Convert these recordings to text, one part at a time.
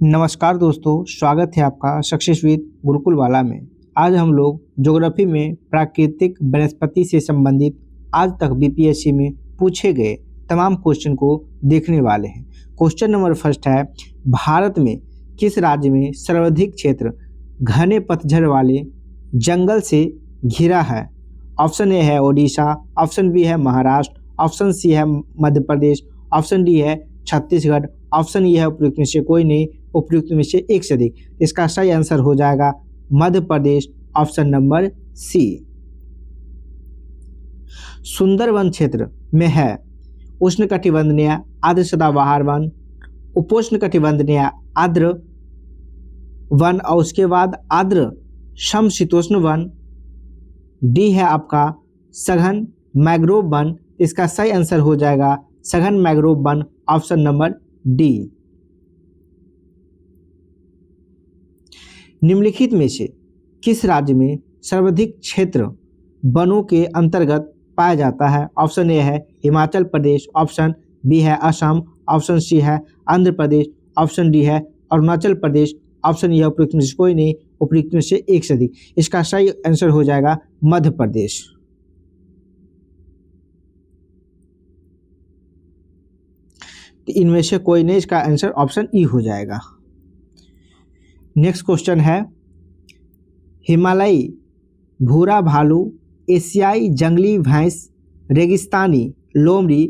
नमस्कार दोस्तों, स्वागत है आपका सक्सेस विद गुरुकुल वाला में। आज हम लोग ज्योग्राफी में प्राकृतिक वनस्पति से संबंधित आज तक बीपीएससी में पूछे गए तमाम क्वेश्चन को देखने वाले हैं। क्वेश्चन नंबर फर्स्ट है, भारत में किस राज्य में सर्वाधिक क्षेत्र घने पतझड़ वाले जंगल से घिरा है? ऑप्शन ए है ओडिशा, ऑप्शन बी है महाराष्ट्र, ऑप्शन सी है मध्य प्रदेश, ऑप्शन डी है छत्तीसगढ़, ऑप्शन ई है उपयुक्त में से कोई नहीं, उपयुक्त में से एक से अधिक। इसका सही आंसर हो जाएगा Madhya Pradesh, option number C. Sundarban क्षेत्र में है उष्णकटिबंधीय आर्द्र सदाबहार वन, उपोष्णकटिबंधीय आर्द्र वन और उसके बाद आर्द्र समशीतोष्ण वन। डी है आपका सघन मैंग्रोव वन। इसका सही आंसर हो जाएगा सघन mangrove one, option number D. निम्नलिखित में से किस राज्य में सर्वाधिक क्षेत्र वनों के अंतर्गत पाया जाता है? ऑप्शन ए है हिमाचल प्रदेश, ऑप्शन बी है असम, ऑप्शन सी है आंध्र प्रदेश, ऑप्शन डी है अरुणाचल प्रदेश, ऑप्शन ई है उपयुक्त में से कोई नहीं, उपयुक्त में से एक से अधिक। इसका सही आंसर हो जाएगा मध्य प्रदेश। इनमें से कोई नहीं, इसका आंसर ऑप्शन ई हो जाएगा। नेक्स्ट क्वेश्चन है, हिमालयी भूरा भालू, एशियाई जंगली भैंस, रेगिस्तानी लोमड़ी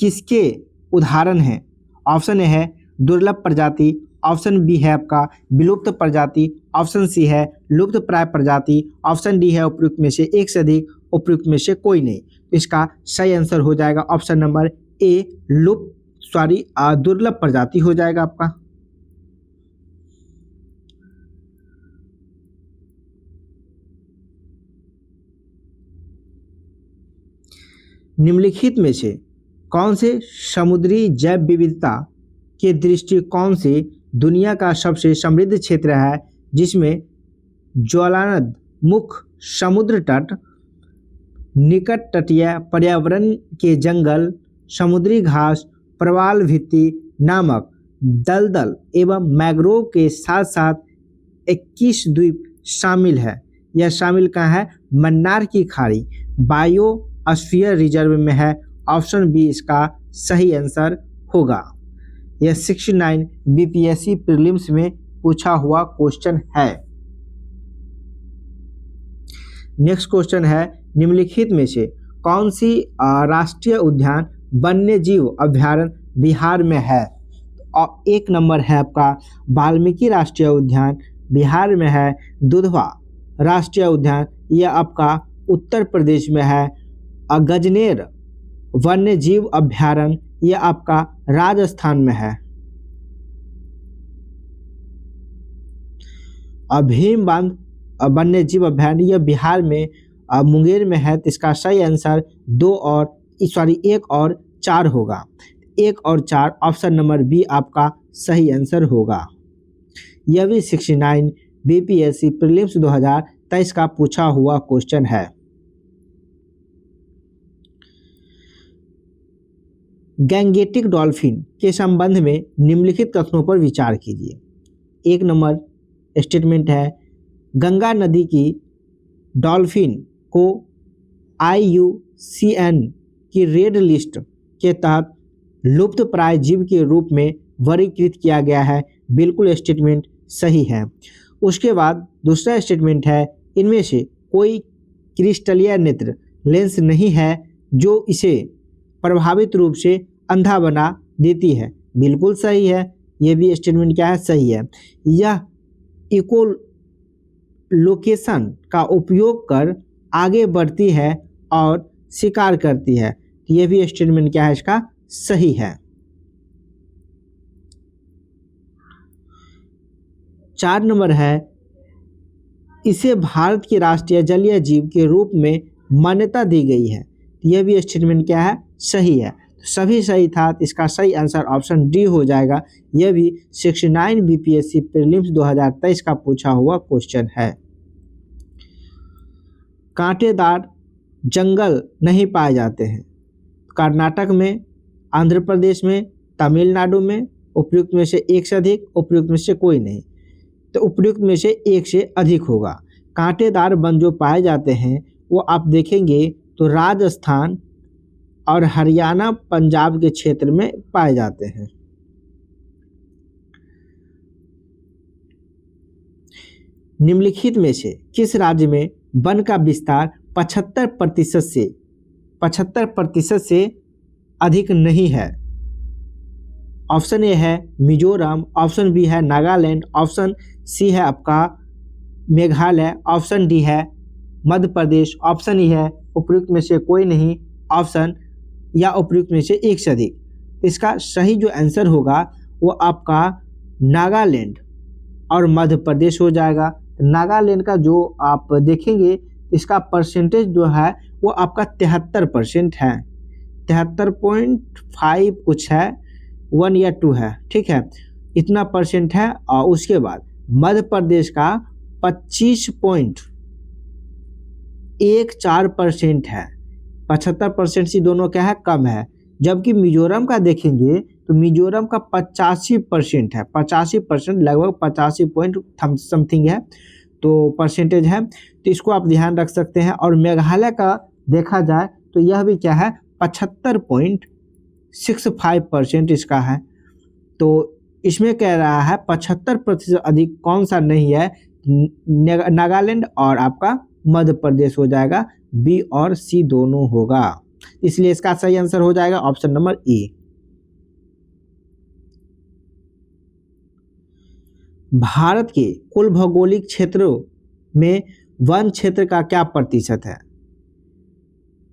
किसके उदाहरण हैं? ऑप्शन ए है दुर्लभ प्रजाति, ऑप्शन बी है आपका विलुप्त प्रजाति, ऑप्शन सी है लुप्त प्राय प्रजाति, ऑप्शन डी है उपयुक्त में से एक से अधिक, उपयुक्त में से कोई नहीं। इसका सही आंसर हो जाएगा ऑप्शन नंबर ए दुर्लभ प्रजाति हो जाएगा आपका। निम्नलिखित में से कौन से समुद्री जैव विविधता के दृष्टिकोण से दुनिया का सबसे समृद्ध क्षेत्र है, जिसमें ज्वालानद-मुख समुद्र तट, निकट तटीय पर्यावरण के जंगल, समुद्री घास, प्रवाल भित्ति नामक दलदल एवं मैंग्रोव के साथ साथ 21 द्वीप शामिल है। यह शामिल कहाँ है? मन्नार की खाड़ी बायोस्फीयर रिजर्व में है। ऑप्शन बी इसका सही आंसर होगा। यह 69 बीपीएससी प्रीलिम्स में पूछा हुआ क्वेश्चन है। नेक्स्ट क्वेश्चन है, निम्नलिखित में से कौन सी राष्ट्रीय उद्यान वन्य जीव अभ्यारण्य बिहार में है? और एक नंबर है आपका वाल्मीकि राष्ट्रीय उद्यान बिहार में है। दुधवा राष्ट्रीय उद्यान यह आपका उत्तर प्रदेश में है। गजनेर वन्य जीव अभ्यारण्य यह आपका राजस्थान में है। भीमबंध वन्य जीव अभ्यारण्य यह बिहार में मुंगेर में है। तो इसका सही आंसर 1 और 4 होगा। 1 और 4 ऑप्शन नंबर बी आपका सही आंसर होगा। यह भी 69 बीपीएससी प्रीलिम्स 2023 का पूछा हुआ क्वेश्चन है। गैंगेटिक डॉल्फिन के संबंध में निम्नलिखित कथनों पर विचार कीजिए। 1 नंबर स्टेटमेंट है, गंगा नदी की डॉल्फिन को IUCN की रेड लिस्ट के तहत लुप्त प्राय जीव के रूप में वर्गीकृत किया गया है। बिल्कुल स्टेटमेंट सही है। उसके बाद दूसरा स्टेटमेंट है, इनमें से कोई क्रिस्टलीय नेत्र लेंस नहीं है जो इसे प्रभावित रूप से अंधा बना देती है। बिल्कुल सही है। यह भी स्टेटमेंट क्या है? सही है। यह इको लोकेशन का उपयोग कर आगे बढ़ती है और शिकार करती है। यह भी स्टेटमेंट क्या है? इसका सही है। 4 नंबर है, इसे भारत के राष्ट्रीय जलीय जीव के रूप में मान्यता दी गई है। यह भी स्टेटमेंट क्या है? सही है। सभी सही था। इसका सही आंसर ऑप्शन डी हो जाएगा। यह भी 69 बीपीएससी प्रीलिम्स 2023 का पूछा हुआ क्वेश्चन है। कांटेदार जंगल नहीं पाए जाते हैं। कर्नाटक में, आंध्र प्रदेश में, तमिलनाडु में, उपयुक्त में से एक से अधिक, उपयुक्त में से कोई नहीं। तो उपयुक्त में से एक से अधिक होगा। कांटेदार वन जो पाए जाते हैं वो आप देखेंगे तो राजस्थान और हरियाणा, पंजाब के क्षेत्र में पाए जाते हैं। निम्नलिखित में से किस राज्य में वन का विस्तार 75% से अधिक नहीं है? ऑप्शन ए है मिजोरम, ऑप्शन बी है नागालैंड, ऑप्शन सी है आपका मेघालय, ऑप्शन डी है मध्य प्रदेश, ऑप्शन ई है उपयुक्त में से कोई नहीं, ऑप्शन या उपयुक्त में से एक से अधिक। इसका सही जो आंसर होगा वो आपका नागालैंड और मध्य प्रदेश हो जाएगा। नागालैंड का जो आप देखेंगे इसका परसेंटेज जो है वो आपका 73% है, 73.5 कुछ है, 1 या 2 है, ठीक है, इतना परसेंट है। और उसके बाद मध्य प्रदेश का 25.14% है, 75% से दोनों क्या है कम है। जबकि मिजोरम का देखेंगे तो मिजोरम का 85% है, 85% लगभग 85 पॉइंट समथिंग है तो परसेंटेज है, तो इसको आप ध्यान रख सकते हैं। और मेघालय का देखा जाए तो यह भी क्या है 75.65% इसका है। तो इसमें कह रहा है 75% अधिक कौन सा नहीं है, नागालैंड और आपका मध्य प्रदेश हो जाएगा, बी और सी दोनों होगा। इसलिए इसका सही आंसर हो जाएगा ऑप्शन नंबर ए। भारत के कुल भौगोलिक क्षेत्रों में वन क्षेत्र का क्या प्रतिशत है?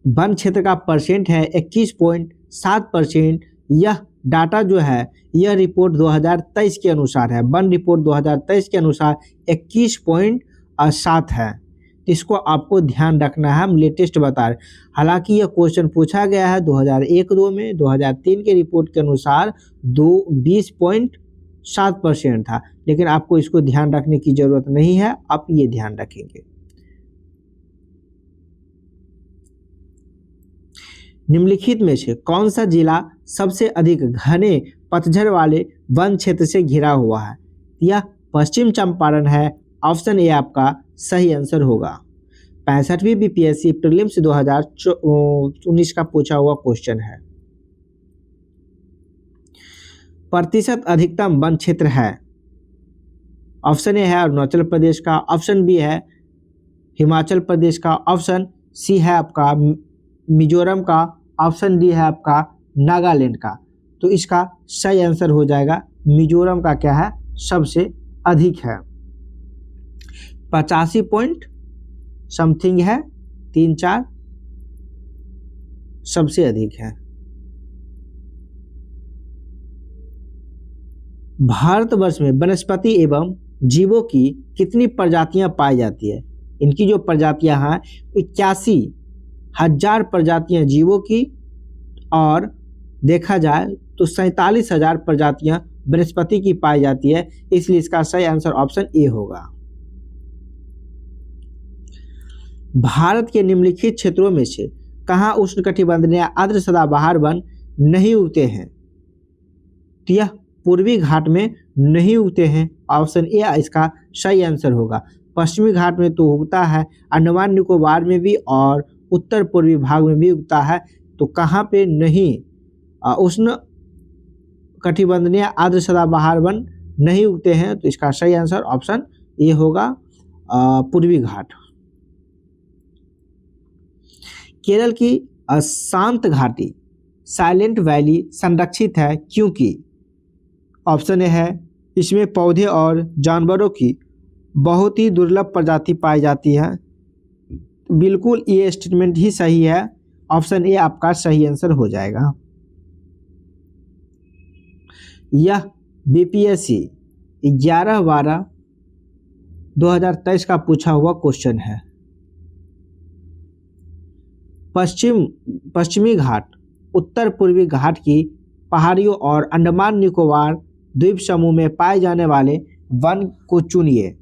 वन क्षेत्र का परसेंट है 21.7%। यह डाटा जो है यह रिपोर्ट 2023 के अनुसार है, वन रिपोर्ट 2023 के अनुसार 21.7 है। इसको आपको ध्यान रखना है, हम लेटेस्ट बता रहे। हालांकि यह क्वेश्चन पूछा गया है 2001-2 में, 2003 के रिपोर्ट के अनुसार 20.7% था, लेकिन आपको इसको ध्यान रखने की जरूरत नहीं है, आप ये ध्यान रखेंगे। निम्नलिखित में से कौन सा जिला सबसे अधिक घने पतझड़ वाले वन क्षेत्र से घिरा हुआ है? यह पश्चिम चंपारण है, ऑप्शन ए आपका सही आंसर होगा। 65वीं बीपीएससी प्रीलिम्स 2019 का पूछा हुआ क्वेश्चन है। प्रतिशत अधिकतम वन क्षेत्र है, ऑप्शन ए है अरुणाचल प्रदेश का, ऑप्शन बी है हिमाचल प्रदेश का, ऑप्शन सी है आपका मिजोरम का, ऑप्शन डी है आपका नागालैंड का। तो इसका सही आंसर हो जाएगा मिजोरम का क्या है सबसे अधिक है, 85 पॉइंट समथिंग है, 3-4 सबसे अधिक है। भारतवर्ष में वनस्पति एवं जीवों की कितनी प्रजातियां पाई जाती है? इनकी जो प्रजातियां हैं 81,000 प्रजातियां जीवों की, और देखा जाए तो 47,000 प्रजातियां वनस्पति की पाई जाती है। इसलिए इसका सही आंसर ऑप्शन ए होगा। भारत के निम्नलिखित क्षेत्रों में से कहाँ उष्णकटिबंधीय आर्द्र सदाबहार वन नहीं उगते हैं? तो यह पूर्वी घाट में नहीं उगते हैं, ऑप्शन ए इसका सही आंसर होगा। पश्चिमी घाट में तो उगता है, अंडमान निकोबार में भी और उत्तर पूर्वी भाग में भी उगता है। तो कहाँ पे नहीं उष्ण कटिबंधीय आर्द्र सदाबहार वन नहीं उगते हैं? तो इसका सही आंसर ऑप्शन ए होगा, पूर्वी घाट। केरल की शांत घाटी साइलेंट वैली संरक्षित है क्योंकि ऑप्शन ए है इसमें पौधे और जानवरों की बहुत ही दुर्लभ प्रजाति पाई जाती है। बिल्कुल ये स्टेटमेंट ही सही है, ऑप्शन ए आपका सही आंसर हो जाएगा। यह बीपीएससी 11/12/2023 का पूछा हुआ क्वेश्चन है। पश्चिमी घाट, उत्तर पूर्वी घाट की पहाड़ियों और अंडमान निकोबार द्वीप समूह में पाए जाने वाले वन को चुनिए।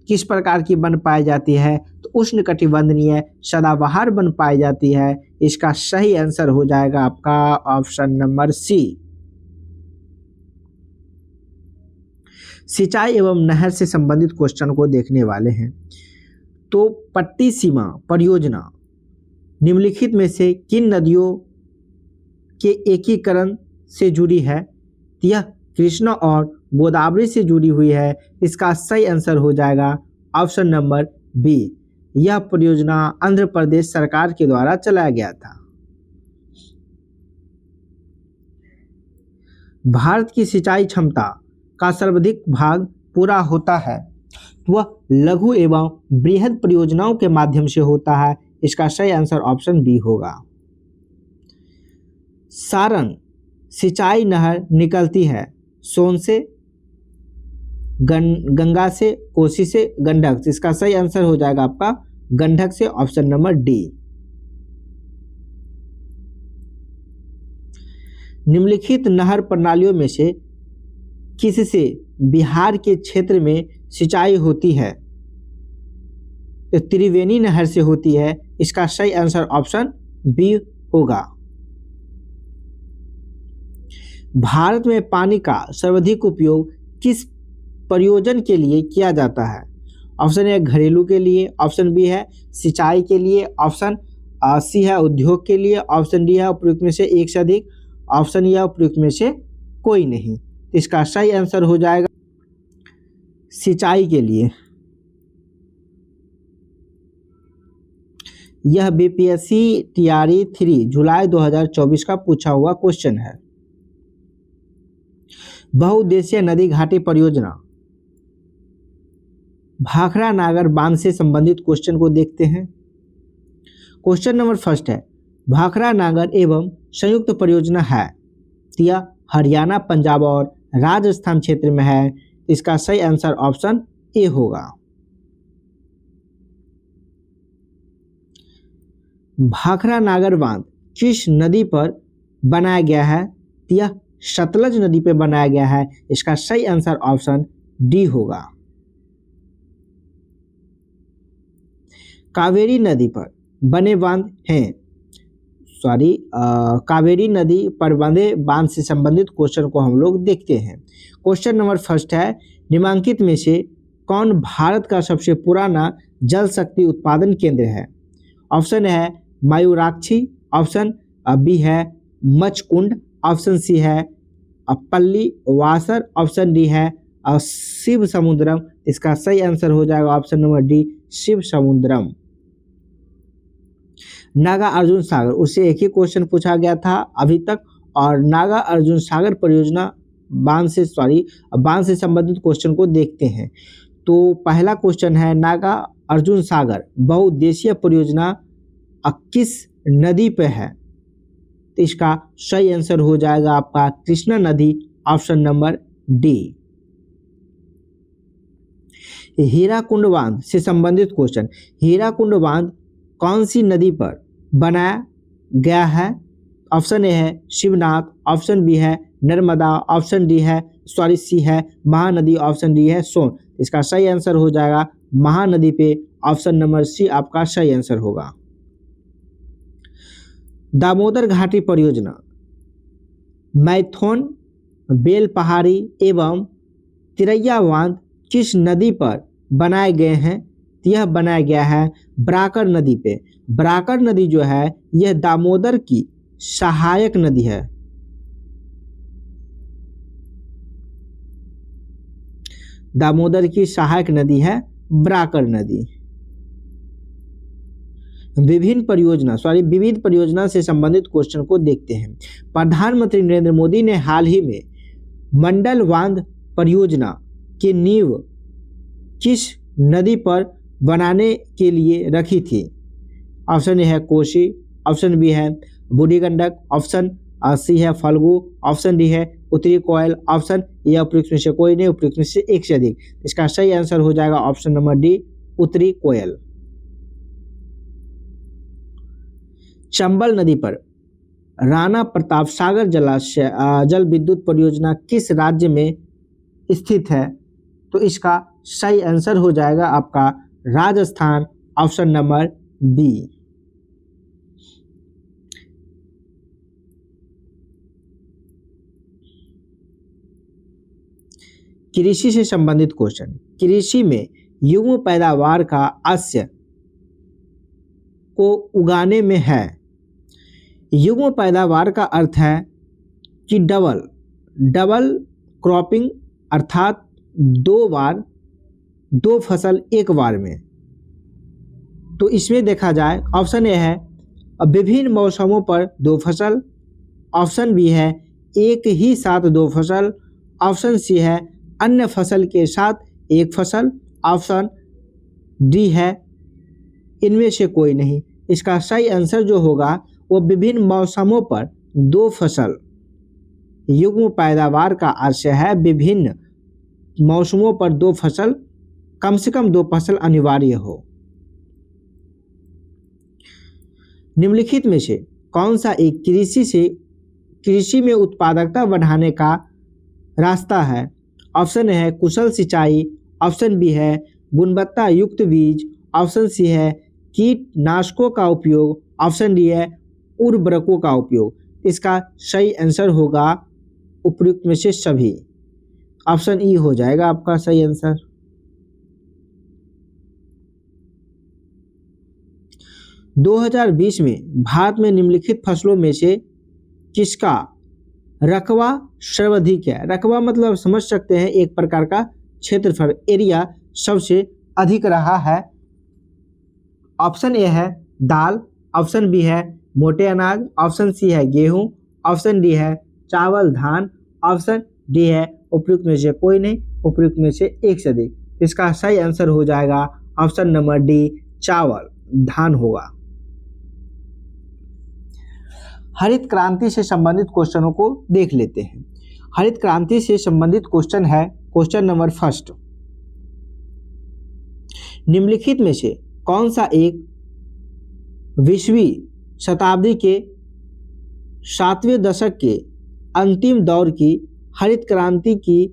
किस प्रकार की वन पाई जाती है? तो उष्णकटिबंधीय सदाबहार वन पाई जाती है। इसका सही आंसर हो जाएगा आपका ऑप्शन नंबर सी। सिंचाई एवं नहर से संबंधित क्वेश्चन को देखने वाले हैं। तो पट्टी सीमा परियोजना निम्नलिखित में से किन नदियों के एकीकरण से जुड़ी है? यह कृष्णा और गोदावरी से जुड़ी हुई है। इसका सही आंसर हो जाएगा ऑप्शन नंबर बी। यह परियोजना आंध्र प्रदेश सरकार के द्वारा चलाया गया था। भारत की सिंचाई क्षमता का सर्वाधिक भाग पूरा होता है, वह लघु एवं बृहद परियोजनाओं के माध्यम से होता है। इसका सही आंसर ऑप्शन बी होगा। सारण सिंचाई नहर निकलती है सोन से, गंगा से, कोसी से, गंडक। इसका सही आंसर हो जाएगा आपका गंडक से, ऑप्शन नंबर डी। निम्नलिखित नहर प्रणालियों में से किससे बिहार के क्षेत्र में सिंचाई होती है? तो त्रिवेणी नहर से होती है। इसका सही आंसर ऑप्शन बी होगा। भारत में पानी का सर्वाधिक उपयोग किस प्रयोजन के लिए किया जाता है? ऑप्शन ए घरेलू के लिए, ऑप्शन बी है सिंचाई के लिए, ऑप्शन सी है उद्योग के लिए, ऑप्शन डी है उपयुक्त में से एक से अधिक, ऑप्शन ई है उपयुक्त में से कोई नहीं। तो इसका सही आंसर हो जाएगा सिंचाई के लिए। यह बीपीएससी टीआरई 3 जुलाई 2024 का पूछा हुआ क्वेश्चन है। बहुउद्देशीय नदी घाटी परियोजना भाखड़ा नागर बांध से संबंधित क्वेश्चन को देखते हैं। क्वेश्चन नंबर फर्स्ट है, भाखड़ा नागर एवं संयुक्त परियोजना है, यह हरियाणा, पंजाब और राजस्थान क्षेत्र में है। इसका सही आंसर ऑप्शन ए होगा। भाखड़ा नागर बांध किस नदी पर बनाया गया है? यह सतलज नदी पर बनाया गया है। इसका सही आंसर ऑप्शन डी होगा। कावेरी नदी पर बने बांध हैं, कावेरी नदी पर बंधे बांध से संबंधित क्वेश्चन को हम लोग देखते हैं। क्वेश्चन नंबर फर्स्ट है, निम्नलिखित में से कौन भारत का सबसे पुराना जल शक्ति उत्पादन केंद्र है? ऑप्शन है मयूराक्षी, ऑप्शन बी है मचकुंड, ऑप्शन सी है पल्ली वासर, ऑप्शन डी है शिव समुद्रम। इसका सही आंसर हो जाएगा ऑप्शन नंबर डी, शिव समुद्रम। नागा अर्जुन सागर, उससे एक ही क्वेश्चन पूछा गया था अभी तक, और नागा अर्जुन सागर परियोजना बांध से संबंधित क्वेश्चन को देखते हैं। तो पहला क्वेश्चन है, नागा अर्जुन सागर बहुउद्देशीय परियोजना किस नदी पे है? तो इसका सही आंसर हो जाएगा आपका कृष्णा नदी, ऑप्शन नंबर डी। हीराकुंड बांध से संबंधित क्वेश्चन, हीराकुंड बांध कौन सी नदी पर बनाया गया है? ऑप्शन ए है शिवनाथ, ऑप्शन बी है नर्मदा, ऑप्शन डी है सी है महानदी, ऑप्शन डी है सोन। इसका सही आंसर हो जाएगा महानदी पे, ऑप्शन नंबर सी आपका सही आंसर होगा। दामोदर घाटी परियोजना मैथोन, बेल पहाड़ी एवं तिरैया बांध किस नदी पर बनाए गए हैं? यह बनाया गया है बराकर नदी पे। बराकर नदी जो है यह दामोदर की सहायक नदी है। दामोदर की सहायक नदी है बराकर नदी। विभिन्न परियोजना से संबंधित क्वेश्चन को देखते हैं। प्रधानमंत्री नरेंद्र मोदी ने हाल ही में मंडल बांध परियोजना की नींव किस नदी पर बनाने के लिए रखी थी? ऑप्शन ए है कोसी, ऑप्शन बी है बूढ़ी गंडक, ऑप्शन सी है फल्गु, ऑप्शन डी है उत्तरी कोयल, ऑप्शन ए उपयुक्त में से कोई नहीं, उपयुक्त में से एक से अधिक। इसका सही आंसर हो जाएगा ऑप्शन नंबर डी, उत्तरी कोयल। चंबल नदी पर राणा प्रताप सागर जलाशय जल विद्युत परियोजना किस राज्य में स्थित है? तो इसका सही आंसर हो जाएगा आपका राजस्थान, ऑप्शन नंबर बी। कृषि से संबंधित क्वेश्चन। कृषि में युग्म पैदावार का आशय को उगाने में है। युग्म पैदावार का अर्थ है कि डबल क्रॉपिंग, अर्थात दो फसल एक बार में। तो इसमें देखा जाए, ऑप्शन ए है विभिन्न मौसमों पर दो फसल, ऑप्शन बी है एक ही साथ दो फसल, ऑप्शन सी है अन्य फसल के साथ एक फसल, ऑप्शन डी है इनमें से कोई नहीं। इसका सही आंसर जो होगा वो विभिन्न मौसमों पर दो फसल। युग्म पैदावार का आशय है विभिन्न मौसमों पर दो फसल, कम से कम दो फसल अनिवार्य हो। निम्नलिखित में से कौन सा एक कृषि में उत्पादकता बढ़ाने का रास्ता है? ऑप्शन ए है कुशल सिंचाई, ऑप्शन बी है गुणवत्ता युक्त बीज, ऑप्शन सी है कीटनाशकों का उपयोग, ऑप्शन डी है उर्वरकों का उपयोग। इसका सही आंसर होगा उपयुक्त में से सभी। ऑप्शन ई हो जाएगा आपका सही आंसर। – 2020 में भारत में निम्नलिखित फसलों में से किसका रकबा सर्वाधिक है? रकबा मतलब समझ सकते हैं एक प्रकार का क्षेत्रफल, एरिया सबसे अधिक रहा है। ऑप्शन ए है दाल, ऑप्शन बी है मोटे अनाज, ऑप्शन सी है गेहूं, ऑप्शन डी है चावल धान, ऑप्शन डी है उपयुक्त में से कोई नहीं, उपयुक्त में से एक से अधिक। इसका सही आंसर हो जाएगा ऑप्शन नंबर डी चावल धान होगा। हरित क्रांति से संबंधित क्वेश्चनों को देख लेते हैं। हरित क्रांति से संबंधित क्वेश्चन है क्वेश्चन नंबर फर्स्ट। निम्नलिखित में से कौन सा एक 20वीं शताब्दी के 7वें दशक के अंतिम दौर की हरित क्रांति की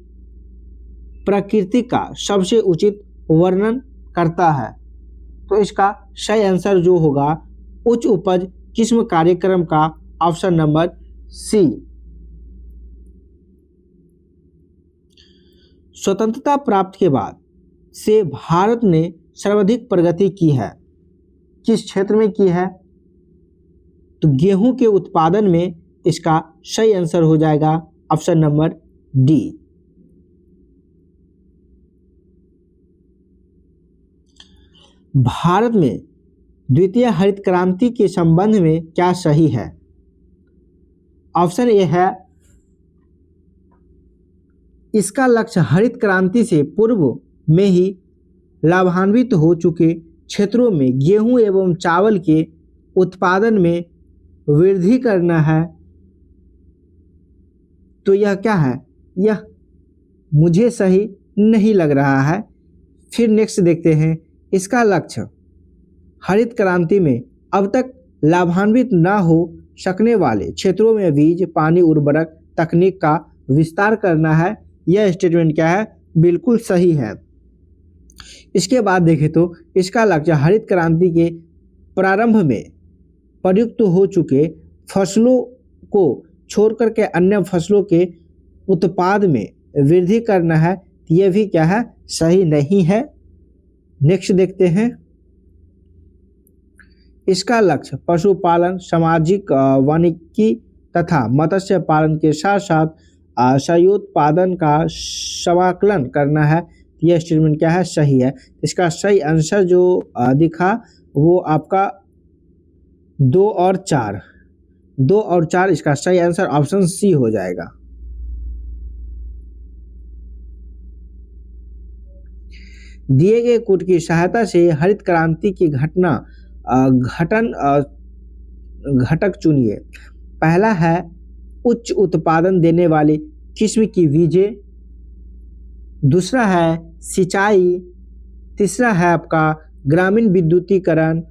प्रकृति का सबसे उचित वर्णन करता है? तो इसका सही आंसर जो होगा उच्च उपज किस्म कार्यक्रम का, ऑप्शन नंबर सी। स्वतंत्रता प्राप्त के बाद से भारत ने सर्वाधिक प्रगति की है, किस क्षेत्र में की है? तो गेहूं के उत्पादन में इसका सही आंसर हो जाएगा ऑप्शन नंबर डी। भारत में द्वितीय हरित क्रांति के संबंध में क्या सही है? ऑप्शन ए है इसका लक्ष्य हरित क्रांति से पूर्व में ही लाभान्वित हो चुके क्षेत्रों में गेहूं एवं चावल के उत्पादन में वृद्धि करना है। तो यह क्या है? यह मुझे सही नहीं लग रहा है। फिर नेक्स्ट देखते हैं। इसका लक्ष्य हरित क्रांति में अब तक लाभान्वित न हो सकने वाले क्षेत्रों में बीज, पानी, उर्वरक तकनीक का विस्तार करना है। यह स्टेटमेंट क्या है? बिल्कुल सही है। इसके बाद देखें तो इसका लक्ष्य हरित क्रांति के प्रारंभ में प्रयुक्त हो चुके फसलों को छोड़कर के अन्य फसलों के उत्पाद में वृद्धि करना है। यह भी क्या है? सही नहीं है। नेक्स्ट देखते हैं। इसका लक्ष्य पशुपालन, सामाजिक वानिकी तथा मत्स्य पालन के साथ साथ सहयोत्पादन का समाकलन करना है। यह स्टेटमेंट क्या है? सही है। इसका सही आंसर जो दिखा वो आपका 2 और 4 इसका सही आंसर ऑप्शन सी हो जाएगा। दिए गए कोड की सहायता से हरित क्रांति की घटक चुनिए। पहला है उच्च उत्पादन देने वाली किस्म की बीजें, दूसरा है सिंचाई, तीसरा है आपका ग्रामीण विद्युतीकरण,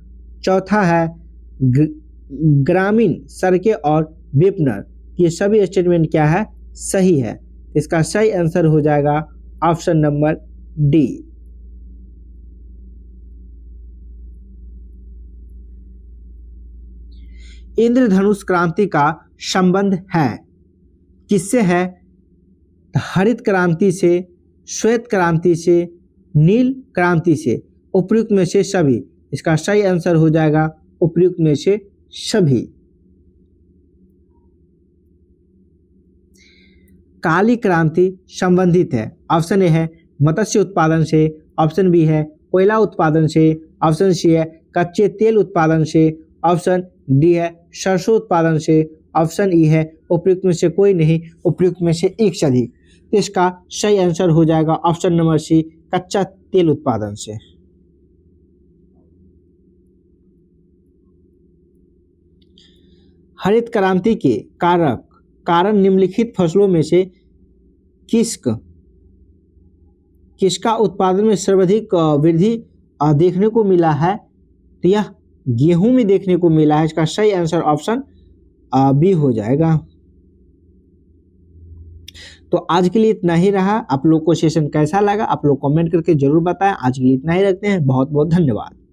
चौथा है ग्रामीण सड़कें और विपणन। ये सभी स्टेटमेंट क्या है? सही है। इसका सही आंसर हो जाएगा ऑप्शन नंबर डी। इंद्रधनुष क्रांति का संबंध है किससे है? हरित क्रांति से, श्वेत क्रांति से, नील क्रांति से, उपयुक्त में से सभी। इसका सही आंसर हो जाएगा उपयुक्त में से सभी। काली क्रांति संबंधित है। ऑप्शन ए है मत्स्य उत्पादन से, ऑप्शन बी है कोयला उत्पादन से, ऑप्शन सी है कच्चे तेल उत्पादन से, ऑप्शन डी है सरसों उत्पादन से, ऑप्शन ई है उपयुक्त में से कोई नहीं, उपयुक्त में से एक से अधिक। तो इसका सही आंसर हो जाएगा ऑप्शन नंबर सी, कच्चा तेल उत्पादन से। हरित क्रांति के कारण निम्नलिखित फसलों में से किसका उत्पादन में सर्वाधिक वृद्धि देखने को मिला है? तो यह गेहूं में देखने को मिला है। इसका सही आंसर ऑप्शन बी हो जाएगा। तो आज के लिए इतना ही रहा। आप लोग को सेशन कैसा लगा आप लोग कमेंट करके जरूर बताएं। आज के लिए इतना ही रखते हैं। बहुत बहुत धन्यवाद।